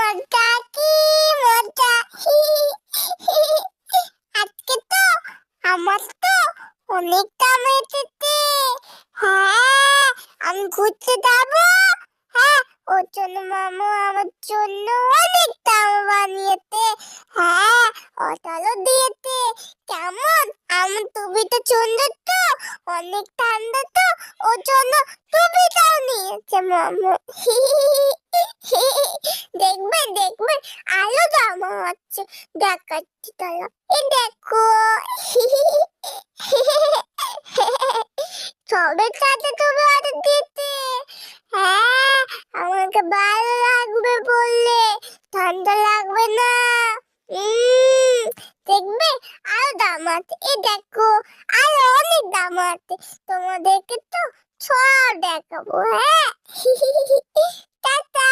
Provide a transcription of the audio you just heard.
মজা কি মজা। আজকে তো আমার তো অনেক দাম এসেছে। হ্যাঁ, আমি ঘুরতে যাবো। হ্যাঁ, ওর জন্য মামু আমার জন্য অনেক দাম বানিয়েছে। হ্যাঁ, অটারও দিয়েছে। কেমন আমার টুপিটা সুন্দর তো, অনেক ঠান্ডা তো, ওর জন্য টুপিটাও নিয়েছে মামু। দেখবে দেখবে আরো দাম হচ্ছে, দেখাচ্ছি তারা। এই দেখো। সবের সাথে তুমি অর্ডার দিতে। হ্যাঁ, আমাকে ভালো লাগবে বললে, ঠান্ডা লাগবে না। দেখবে আরো দাম আছে। এই দেখো আরো অনেক দাম আছে, তোমাদেরকে তো সব দেখাবো। হ্যাঁ। টাটা।